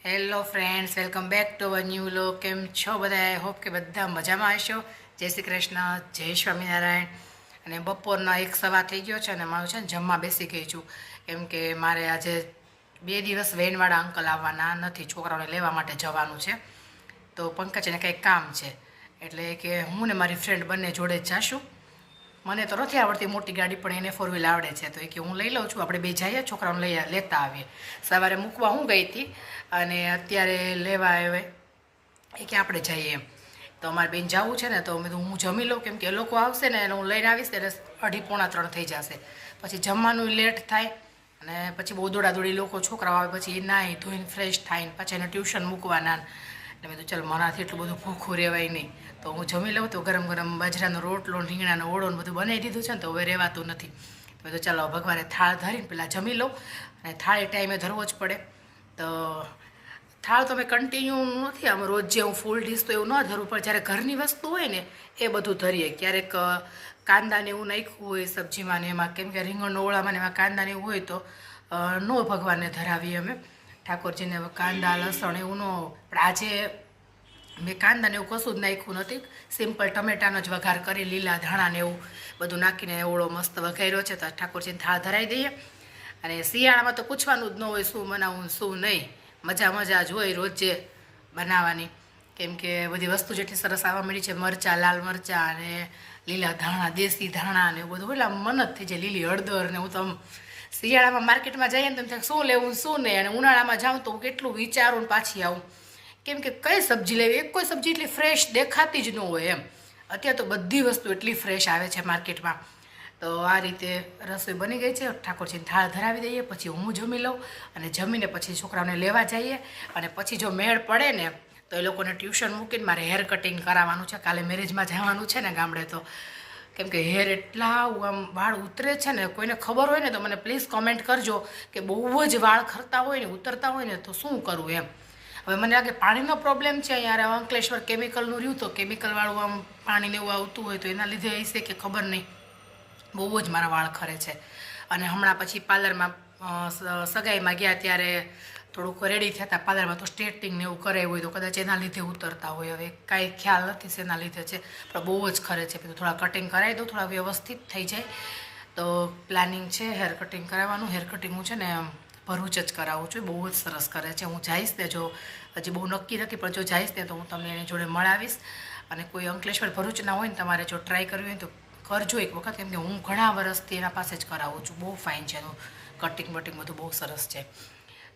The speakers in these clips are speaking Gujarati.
Hello friends, welcome back to our new vlog. કેમ છો બધા? આઈ હોપ કે બધા મજામાં હશો. જય શ્રી કૃષ્ણ, જય સ્વામિનારાયણ. અને બપોરના 1 સવા થઈ ગયો છે અને મારું છે ને જમવા બેસી ગઈ છું. કેમ કે મારે આજે 2 દિવસ વેનવાળા અંકલ આવવાના નથી, છોકરાઓને લેવા માટે જવાનું છે. તો પંકજને કંઈક કામ છે એટલે કે હું ને મારી ફ્રેન્ડ બંને જોડે જ જાશું. મને તો નથી આવડતી મોટી ગાડી, પણ એને 4 વ્હીલ આવડે છે. તો એ કે હું લઈ લઉં છું, આપણે બે જઈએ, છોકરાઓને લેતા આવીએ. સવારે મૂકવા હું ગઈ હતી અને અત્યારે લેવા આવે એ કે આપણે જઈએ એમ. તો અમારે બેન જવું છે ને, તો મેં હું જમી લઉં, કેમ કે એ લોકો આવશે ને હું લઈને આવીશ એટલે 2:30-3 થઈ જશે. પછી જમવાનું લેટ થાય અને પછી બહુ દોડાદોડી લોકો છોકરાઓ આવે, પછી એ નાહી ધોઈને ફ્રેશ થાય ને પછી એને ટ્યુશન મૂકવાના. એટલે મેં તો ચાલ મારાથી એટલું બધું ભૂખું રહેવાય નહીં, તો હું જમી લઉં. તો ગરમ ગરમ બાજરાનો રોટલો, રીંગણાનો ઓળો ને બધું બનાવી દીધું છે ને, તો હવે રહેવાતું નથી. મેં તો ચાલો ભગવાને થાળ ધરીને પહેલાં જમી લઉં, અને થાળ એ ટાઈમે ધરવો જ પડે. તો થાળ તો મેં કન્ટિન્યુ નથી, આમ રોજ જે હું ફૂલ ડીશ તો એવું ન ધરવું, પણ જ્યારે ઘરની વસ્તુ હોય ને એ બધું ધરીએ. ક્યારેક કાંદાને એવું નાખ્યું હોય સબ્જીમાં ને એમાં, કેમ કે રીંગણનો ઓળામાં ને એમાં કાંદાને એવું હોય તો ન ભગવાનને ધરાવીએ અમે ઠાકોરજીને. કાંદા લસણ એવું ન. પણ આજે મેં કાંદાને એવું કશું જ નાખ્યું નથી, સિમ્પલ ટમેટાનો જ વઘાર કરી, લીલા ધાણાને એવું બધું નાખીને ઓળો મસ્ત વઘાર્યો છે. તો ઠાકોરજીને થાળ ધરાવી દઈએ. અને શિયાળામાં તો પૂછવાનું જ ન હોય શું બનાવવું શું નહીં, મજા જ હોય રોજે બનાવવાની. કેમ કે બધી વસ્તુ જેટલી સરસ આવવા મળી છે, મરચાં, લાલ મરચાં અને લીલા ધાણા, દેશી ધાણા ને એવું બધું, એટલે મન જ થઈ જાય. લીલી હળદર ને હું તો શિયાળામાં માર્કેટમાં જઈએ ને તમે શું લેવું શું નહીં, અને ઉનાળામાં જાઉં તો હું કેટલું વિચારું ને પાછી આવું. કેમ કે કઈ સબ્જી લેવી, એક કોઈ સબ્જી એટલી ફ્રેશ દેખાતી જ ન હોય એમ. અત્યારે તો બધી વસ્તુ એટલી ફ્રેશ આવે છે માર્કેટમાં. તો આ રીતે રસોઈ બની ગઈ છે. ઠાકોરજીને થાળ ધરાવી દઈએ, પછી હું જમી લઉં, અને જમીને પછી છોકરાઓને લેવા જઈએ. અને પછી જો મેળ પડે ને તો એ લોકોને ટ્યુશન મૂકીને મારે હેર કટિંગ કરાવવાનું છે. કાલે મેરેજમાં જવાનું છે ને ગામડે, તો કેમ કે હેર એટલા આમ વાળ ઉતરે છે ને, કોઈને ખબર હોય ને તો મને પ્લીઝ કોમેન્ટ કરજો કે બહુ જ વાળ ખરતા હોય ને ઉતરતા હોય ને તો શું કરવું એમ. હવે મને લાગે પાણીનો પ્રોબ્લેમ છે અહીંયા અંકલેશ્વર, કેમિકલનું રહ્યું, તો કેમિકલવાળું આમ પાણીને એવું આવતું હોય તો એના લીધે હશે કે ખબર નહીં, બહુ જ મારા વાળ ખરે છે. અને હમણાં પછી પાર્લરમાં સગાઈમાં ગયા ત્યારે થોડુંક રેડી થતા પાર્લરમાં, તો સ્ટ્રેટિંગ ને એવું કરાવ્યું હોય તો કદાચ એના લીધે ઉતરતા હોય. હવે કાંઈ ખ્યાલ નથી શેના લીધે છે, પણ બહુ જ ખરે છે. થોડા કટિંગ કરાવી દઉં, થોડા વ્યવસ્થિત થઈ જાય. તો પ્લાનિંગ છે હેર કટિંગ કરાવવાનું. હેર કટિંગ હું છે ને ભરૂચ જ કરાવું છું, બહુ જ સરસ કરે છે. હું જઈશ ને, જો હજી બહુ નક્કી નથી, પણ જો જઈશ ને તો હું તમને એની જોડે મળાવીશ. અને કોઈ અંકલેશ્વર ભરૂચના હોય ને તમારે જો ટ્રાય કરવી હોય તો કરજો એક વખત, કેમ કે હું ઘણા વર્ષથી એના પાસે જ કરાવું છું. બહુ ફાઇન છે એનું કટિંગ બટિંગ બધું બહુ સરસ છે.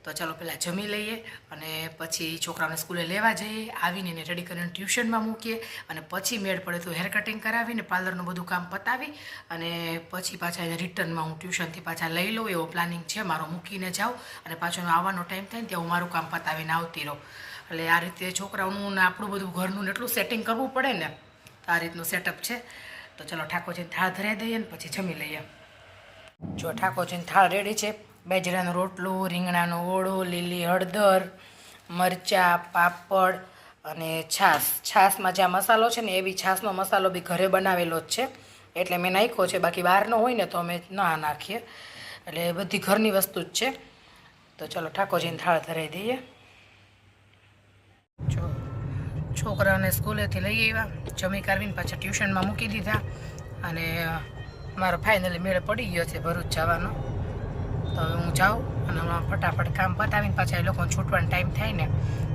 તો ચાલો પહેલાં જમી લઈએ અને પછી છોકરાઓને સ્કૂલે લેવા જઈએ, આવીને એને રેડી કરીને ટ્યુશનમાં મૂકીએ, અને પછી મેળ પડે તો હેર કટિંગ કરાવીને પાર્લરનું બધું કામ પતાવી અને પછી પાછા એને રિટર્નમાં હું ટ્યુશનથી પાછા લઈ લઉં, એવો પ્લાનિંગ છે મારો. મૂકીને જાઉં અને પાછો આવવાનો ટાઈમ થાય ને ત્યાં હું મારું કામ પતાવીને આવતી રહું. એટલે આ રીતે છોકરાઓનું ને આપણું બધું ઘરનું ને એટલું સેટિંગ કરવું પડે ને, તો આ રીતનું સેટઅપ છે. તો ચલો ઠાકોરજીને થાળ ધરાવી દઈએ ને પછી જમી લઈએ. જો ઠાકોરજીને થાળ રેડી છે. બાજરાનો રોટલો, રીંગણાનો ઓળો, લીલી હળદર, મરચાં, પાપડ અને છાશ. છાશમાં જે આ મસાલો છે ને, એ બી છાશનો મસાલો બી ઘરે બનાવેલો જ છે, એટલે મેં નાખ્યો છે. બાકી બહારનો હોય ને તો અમે ના નાખીએ, એટલે બધી ઘરની વસ્તુ જ છે. તો ચલો ઠાકોરજીને થાળ ધરાવી દઈએ. જો છોકરાઓને સ્કૂલેથી લઈ આવ્યા, જમી કાઢવીને પાછા ટ્યુશનમાં મૂકી દીધા, અને મારો ફાઇનલી મેળ પડી ગયો છે ભરૂચ જવાનો. તો હવે હું જાઉં અને ફટાફટ કામ પતાવીને પાછા એ લોકોને છૂટવાનો ટાઈમ થાય ને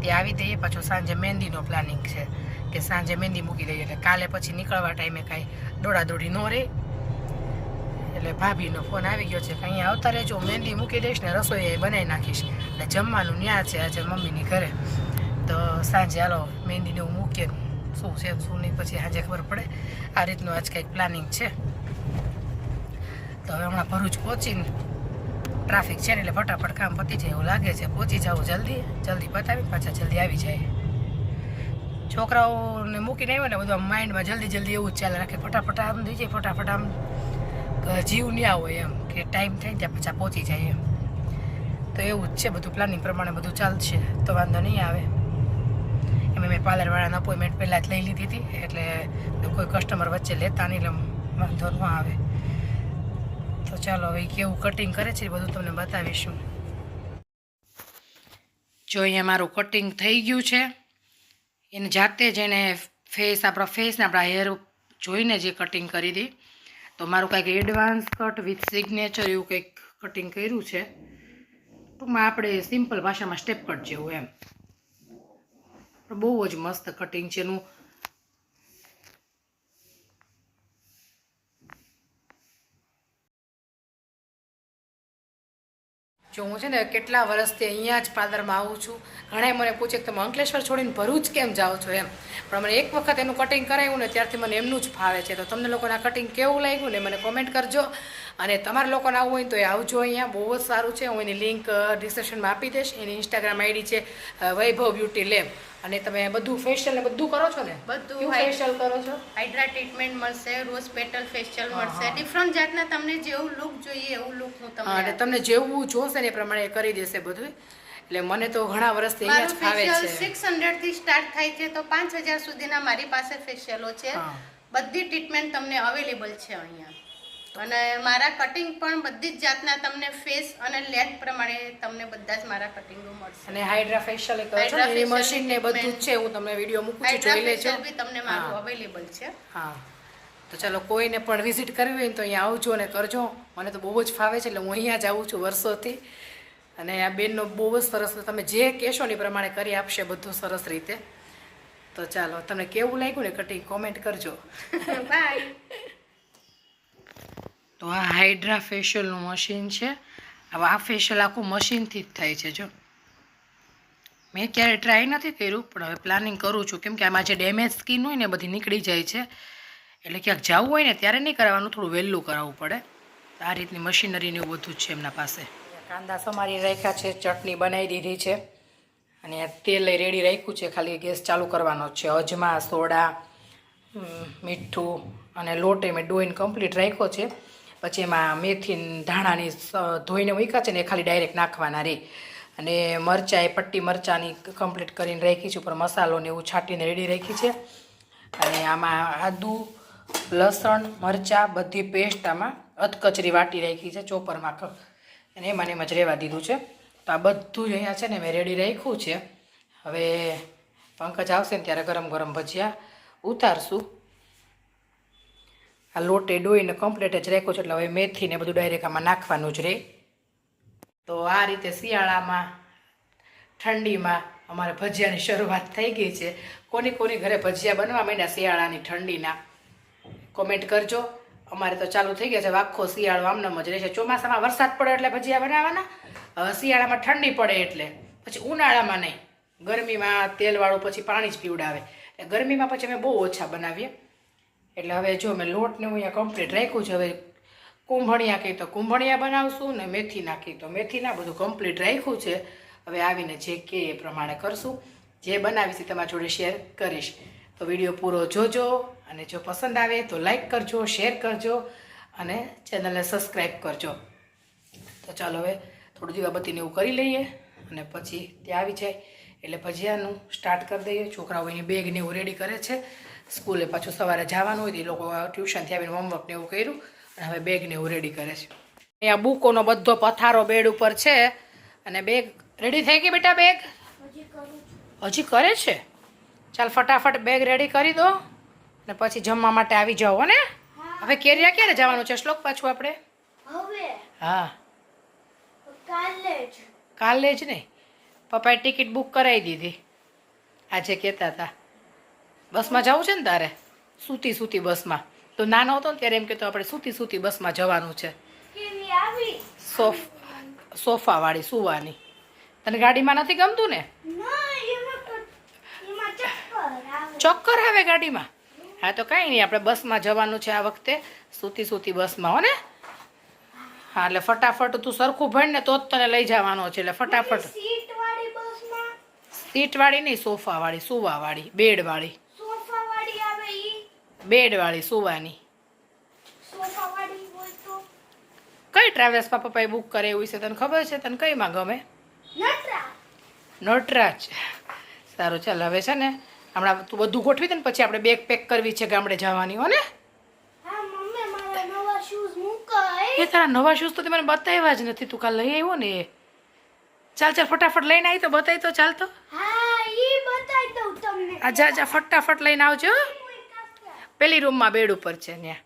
તે આવી દઈએ. પાછો સાંજે મહેંદીનો પ્લાનિંગ છે કે સાંજે મહેંદી મૂકી દઈએ, એટલે કાલે પછી નીકળવા ટાઈમે કાંઈ દોડાદોડી ન રહે. એટલે ભાભીનો ફોન આવી ગયો છે કે અહીંયા આવતા રહેજો, મહેંદી મૂકી દઈશ ને રસોઈ બનાવી નાખીશ. એટલે જમવાનું ન્યા છે આજે મમ્મીની ઘરે. તો સાંજે હાલો મહેંદીને એવું મૂકીએ, શું છે શું નહીં પછી સાંજે ખબર પડે. આ રીતનું આજ કંઈક પ્લાનિંગ છે. તો હવે હમણાં ભરૂચ પહોંચીને ટ્રાફિક છે ને એટલે ફટાફટ કામ પતી જાય એવું લાગે છે. પહોંચી જાઉં જલ્દી પતાવી પાછા જલ્દી આવી જાય. છોકરાઓને મૂકીને આવ્યો ને બધું માઇન્ડમાં જલ્દી એવું જ ચાલે રાખે, ફટાફટ આમ થઈ જાય, ફટાફટ આમ જીવ ન્યા હોય એમ કે ટાઈમ થાય ત્યાં પાછા પહોંચી જાય એમ. તો એવું જ છે, બધું પ્લાનિંગ પ્રમાણે બધું ચાલશે તો વાંધો નહીં આવે. એમાં મેં પાર્લરવાળાને અપોઇન્ટમેન્ટ પહેલાં જ લઈ લીધી હતી, એટલે કોઈ કસ્ટમર વચ્ચે લેતા નહીં, એટલે વાંધો ન આવે. તો ચાલો હવે કેવું કટિંગ કરે છે બધું તમને બતાવીશું. જો અહીંયા મારું કટિંગ થઈ ગયું છે. એને જાતે જ એને આપણા ફેસને આપણા હેર જોઈને જે કટિંગ કરી દી. તો મારું કંઈક એડવાન્સ કટ વિથ સિગ્નેચર એવું કંઈક કટિંગ કર્યું છે. ટૂંકમાં આપણે સિમ્પલ ભાષામાં સ્ટેપ કટ જેવું એમ. બહુ જ મસ્ત કટિંગ છે એનું. જો હું છે ને કેટલા વર્ષથી અહીંયા જ પાર્લરમાં આવું છું. ઘણાએ મને પૂછે કે તમે અંકલેશ્વર છોડીને ભરૂચ કેમ જાઓ છો એમ. પણ મને એક વખત એનું કટિંગ કરાવ્યું ને ત્યારથી મને એમનું જ ફાવે છે. તો તમને લોકોને આ કટિંગ કેવું લાગ્યું ને મને કોમેન્ટ કરજો. અને તમારા લોકોને આવવું હોય તો એ આવજો અહીંયા, બહુ જ સારું છે. હું એની લિંક ડિસ્ક્રિપ્શનમાં આપી દઈશ. એની ઇન્સ્ટાગ્રામ આઈડી છે વૈભવ બ્યુટી લેબ. અને તમે બધું ફેશિયલ ને બધું કરો છો ને? બધું ફેશિયલ કરો છો? હાઇડ્રા ટ્રીટમેન્ટ મળશે, રોઝ પેટલ ફેશિયલ મળશે, ડિફરન્ટ જાતના તમને જેવું લુક જોઈએ એવું લુક હું તમને અને તમને જેવું જોશે ને એ પ્રમાણે કરી દેશે બધું. એટલે મને તો ઘણા વર્ષથી અહીંયા જ ફાવે છે. 600 થી સ્ટાર્ટ થાય છે તો 5000 સુધીના મારી પાસે ફેશિયલો છે. બધી ટ્રીટમેન્ટ તમને અવેલેબલ છે અહીંયા. અને મારા કટિંગ પણ બધી જ જાતના તમને ફેસ અને લેન્થ પ્રમાણે તમને બધા જ મારા કટિંગો મળશે. અને હાઇડ્રા ફેશિયલ કરો છો ને, એ મશીન ને બધું જ છે. હું તમને વિડિયો મૂકું છું, જોઈ લેજો. બી તમને મારું અવેલેબલ છે. હા, તો ચાલો કોઈને પણ વિઝિટ કરવી હોય તો અહીંયા આવજો અને કરજો. મને તો બહુ જ ફાવે છે એટલે હું અહીંયા જ આવું છું વર્ષોથી. અને આ બેનનો બહુ જ સરસ, તમે જે કહેશો ને એ પ્રમાણે કરી આપશે બધું સરસ રીતે. તો ચાલો, તમને કેવું લાગ્યું ને કટિંગ કોમેન્ટ કરજો. બાય. તો આ હાઇડ્રા ફેશિયલનું મશીન છે. હવે આ ફેશિયલ આખું મશીનથી જ થાય છે. જો મેં ક્યારેય ટ્રાય નથી કર્યું, પણ હવે પ્લાનિંગ કરું છું. કેમ કે આમાં જે ડેમેજ સ્કિન હોય ને બધી નીકળી જાય છે. એટલે ક્યાંક જવું હોય ને ત્યારે નહીં કરાવવાનું, થોડું વહેલું કરાવવું પડે. આ રીતની મશીનરીને એવું બધું જ છે એમના પાસે. કાંદા સમારી રાખ્યા છે, ચટણી બનાવી દીધી છે. અને તેલ રેડી રાખ્યું છે, ખાલી ગેસ ચાલુ કરવાનો છે. અજમા, સોડા, મીઠું અને લોટ મેં ડોઈને કમ્પ્લીટ રાખ્યો છે. પછી એમાં મેથી ધાણાની ધોઈને મૂક્યા છે ને એ ખાલી ડાયરેક્ટ નાખવાના રે. અને મરચાં એ પટ્ટી મરચાંની કમ્પ્લીટ કરીને રાખી છે. ઉપર મસાલો ને એવું છાંટીને રેડી રાખી છે. અને આમાં આદુ, લસણ, મરચાં બધી પેસ્ટ આમાં અધકચરી વાટી રાખી છે ચોપરમાં. અને એમાં એમ જ રહેવા દીધું છે. તો આ બધું જ અહીંયા છે ને મેં રેડી રાખ્યું છે. હવે પંકજ આવશે ને ત્યારે ગરમ ગરમ ભજીયા ઉતારશું. આ લોટે ડોઈને કમ્પ્લીટ જ રાખ્યો છે એટલે હવે મેથી ને બધું ડાયરેક્ટ આમાં નાખવાનું જ રહે. તો આ રીતે શિયાળામાં ઠંડીમાં અમારે ભજીયાની શરૂઆત થઈ ગઈ છે. કોની ઘરે ભજીયા બનવા માંડ્યા શિયાળાની ઠંડીના કોમેન્ટ કરજો. અમારે તો ચાલુ થઈ ગયા છે આખો શિયાળો આમનામ જ રહેશે. ચોમાસામાં વરસાદ પડે એટલે ભજીયા બનાવવાના, શિયાળામાં ઠંડી પડે એટલે, પછી ઉનાળામાં નહીં. ગરમીમાં તેલવાળું પછી પાણી જ પીવડાવે. એટલે ગરમીમાં પછી અમે બહુ ઓછા બનાવીએ. એટલે હવે જો મેં લોટને હું અહીંયા કમ્પ્લીટ રાખ્યું છે. હવે કુંભણિયા કહી તો કુંભણિયા બનાવશું ને મેથી નાખી તો મેથીના બધું કમ્પ્લીટ રાખ્યું છે. હવે આવીને જે કે એ પ્રમાણે કરશું. જે બનાવીશ એ તમારા જોડે શેર કરીશ. તો વિડીયો પૂરો જોજો અને જો પસંદ આવે તો લાઈક કરજો, શેર કરજો અને ચેનલને સબસ્ક્રાઈબ કરજો. તો ચાલો હવે થોડું દીવાબત્તીને એવું કરી લઈએ અને પછી ત્યાં આવી જાય એટલે ભજીયાનું સ્ટાર્ટ કરી દઈએ. છોકરાઓ એની બેગને એવું રેડી કરે છે. સ્કૂલે પાછું સવારે જવાનું હોય તો એ લોકો ટ્યુશનથી આવીને હોમવર્કને એવું કર્યું અને હવે બેગને એવું રેડી કરે છે. અહીંયા બુકોનો બધો પથારો બેડ ઉપર છે. અને બેગ રેડી થઈ ગઈ બેટા? બેગ હજી કરે છે? ચાલ ફટાફટ બેગ રેડી કરી દો ને પછી જમવા માટે આવી જાઓ ને. હવે કેરિયા ક્યારે જવાનું છે શ્લોક પાછું આપણે? હા, કાલે જ નહીં. પપ્પાએ ટિકિટ બુક કરાવી દીધી. આજે કહેતા હતા બસમાં જવું છે ને તારે, સૂતી બસમાં. તો નાનો હતો ને ત્યારે એમ કહેતો આપણે સૂતી બસમાં જવાનું છે. સોફાવાળી સુવાની. તને ગાડીમાં નથી ગમતું ને? ચક્કર આવે ગાડીમાં? હા તો કાંઈ નહીં, આપણે બસમાં જવાનું છે આ વખતે, સૂતી બસમાં હો ને. હા એટલે ફટાફટ તું સરખું ભણ ને તો જ તને લઈ જવાનો છે. એટલે ફટાફટ. સીટવાળી નહીં, સોફાવાળી, સુવાવાળી, બેડવાળી. બેડવાળી સુવાની. કઈ ટ્રાવેલ્સમાં પપ્પાએ બુક કરે એવું છે તને ખબર છે? તને કઈમાં ગમે? નટરાજ. સારું ચાલ હવે છે ને હમણાં તું બધું ગોઠવી દે ને પછી આપણે બેગ પેક કરવી છે ગામડે જવાની હો ને. એ તારા નવા શૂઝ તો તે મને બતાવ્યા જ નથી. તું કાલ લઈ આવ્યો ને એ ચાલ ચાલ ફટાફટ લઈને આવી તો બતાવી તો ચાલ તો હા ઈ બતાઈ દઉં તમને આજા આજા ફટાફટ લઈને આવજો પેલી રૂમમાં બેડ ઉપર છે ત્યાં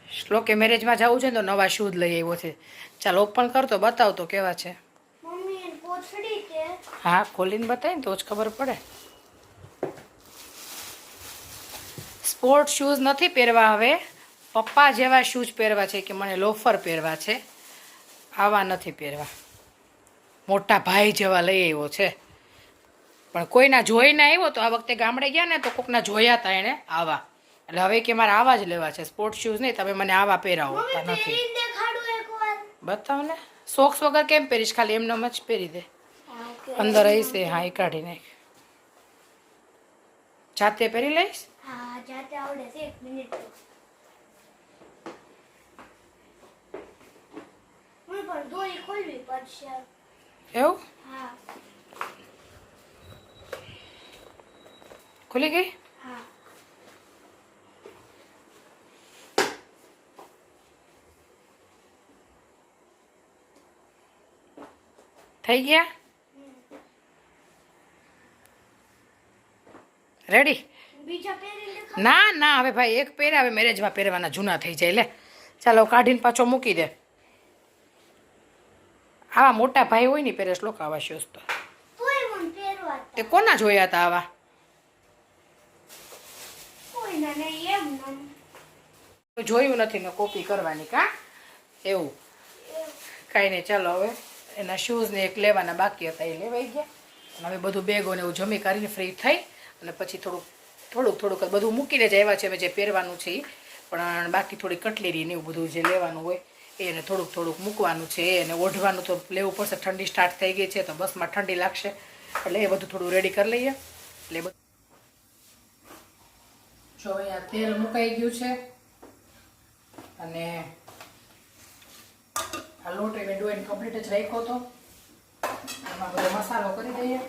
શ્લોકે મેરેજમાં જવું છે ને તો નવા શૂઝ લઈ આવ્યો છે ચાલ ઓપન કર તો બતાવ તો કેવા છે મમ્મી એન કોથળી છે હા ખોલીને બતાવીને તો જ ખબર પડે સ્પોર્ટ શૂઝ નથી પહેરવા હવે પપ્પા જેવા શૂઝ પહેરવા છે કે મને લોફર પહેરવા છે આવા નથી પહેરવા મોટા ભાઈ જેવા લઈ આવ્યો છે પણ કોઈના જોઈને આવ્યો તો આ વખતે ગામડે ગયા ને તો કોકના જોયા હતા એણે આવા એટલે હવે કે મારે આવા જ લેવા છે સ્પોર્ટ શૂઝ નહીં તમે મને આવા પહેરાવો નથી પહેરીને દેખાડું એકવાર બતાવ ને સોક્સ વગર કેમ પહેરીશ ખાલી એમનેમ જ પહેરી દે અંદર હશે હા એ કાઢી નાખ જાતે પહેરી લઈશ હા જાતે આવડે છે 1 મિનિટ હું પણ દોરી ખોલવી પડશે એવું હા ખુલી ગઈ હા થઈ ગયા રેડી બીજા પહેરીને દેખાડ ના ના હવે ભાઈ એક પહેરે હવે મેરેજમાં પહેરવાના જૂના થઈ જાય લે ચાલો કાઢીને પાછો મૂકી દે આવા મોટા ભાઈ હોય ને પહેરે શ્લોક આવા શૂઝ તો તોય મને પહેરવા તે કોના જોયા હતા આવા કોઈ ના નહીં એમ નમ જોયું નથી ને કોપી કરવાની કા એવું કાંઈ નહીં ચાલો હવે એના શૂઝ ને એક લેવાના બાકી હતા એ લેવાઈ ગયા અને હવે બધું બેગોને એવું જમી કરીને ફ્રી થઈ અને પછી થોડુંક બધું મૂકીને જ આવ્યા છે હવે જે પહેરવાનું છે એ પણ બાકી થોડી કટલેરી ને એવું બધું જે લેવાનું હોય એને થોડુંક મૂકવાનું છે એને ઓઢવાનું તો લેવું પડશે ઠંડી સ્ટાર્ટ થઈ ગઈ છે તો બસમાં ઠંડી લાગશે એટલે એ બધું થોડું રેડી કરી લઈએ એટલે બધું જો અહીંયા તેલ મુકાઈ ગયું છે અને આ લોટ મેં ડોઈને કમ્પ્લીટ જ રાખ્યો હતો એમાં બધો મસાલો કરી દઈએ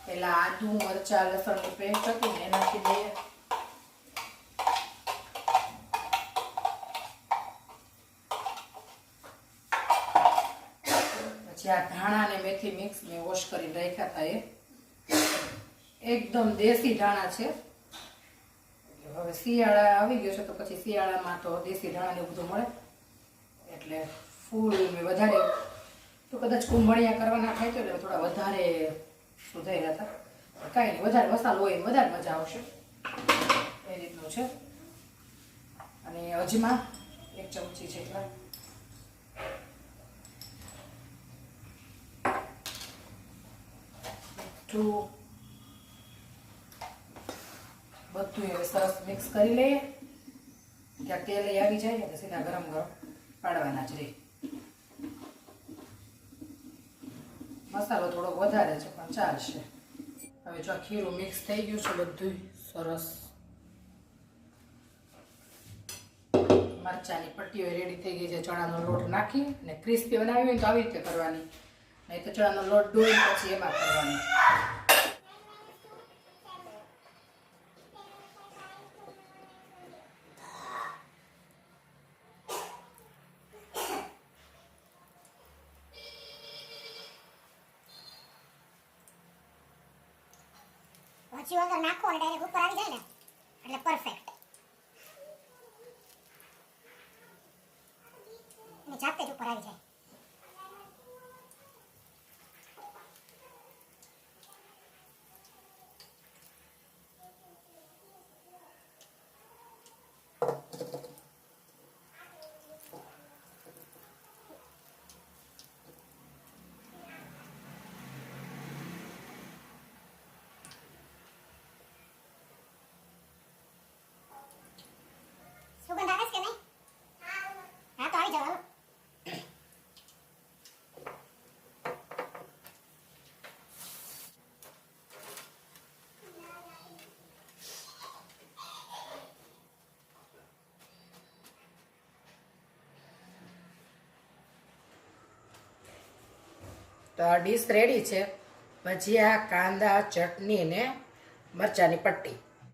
પહેલાં આદુ મરચાં લસણની પેસ્ટ હતી ને એ નાખી દઈએ પછી આ ધાણા અને મેથી મિક્સ મેં વોશ કરીને રાખ્યા હતા એ એકદમ દેશી ધાણા છે હવે શિયાળા આવી ગયો છે તો પછી શિયાળામાં તો દેશી ધાણા ને બધું મળે એટલે ફૂલ મેં વધારે તો કદાચ કુંભળિયા કરવાના થાય તો એટલે થોડા વધારે સુધાર્યા હતા કાંઈ નહીં વધારે મસાલો હોય વધારે મજા આવશે એ રીતનું છે અને અજમા 1 ચમચી જેટલા મીઠું બધું હવે સરસ મિક્સ કરી લઈએ ત્યાં તેલ આવી જાય એટલે સીધા ગરમ પાડવાના જ રહી મસાલો થોડોક વધારે છે પણ ચાલશે હવે જો ખીરું મિક્સ થઈ ગયું છે બધું સરસ મરચાંની પટ્ટીઓ રેડી થઈ ગઈ છે ચણાનો લોટ નાખી અને ક્રિસ્પી બનાવી હોય તો આવી રીતે કરવાની નહીં તો ચણાનો લોટ ડોઈને પછી એમાં કરવાની પછી વગર નાખો અને ડાયરેક્ટ ઉપર આવી જાય ને એટલે પરફેક્ટ અને જાતે જ ઉપર આવી જાય સુગંધ આવે છે કે નહીં હા તો આવી જાવ હાલો તો આ ડીશ રેડી છે ભજીયા કાંદા ચટણી ને મરચાંની પટ્ટી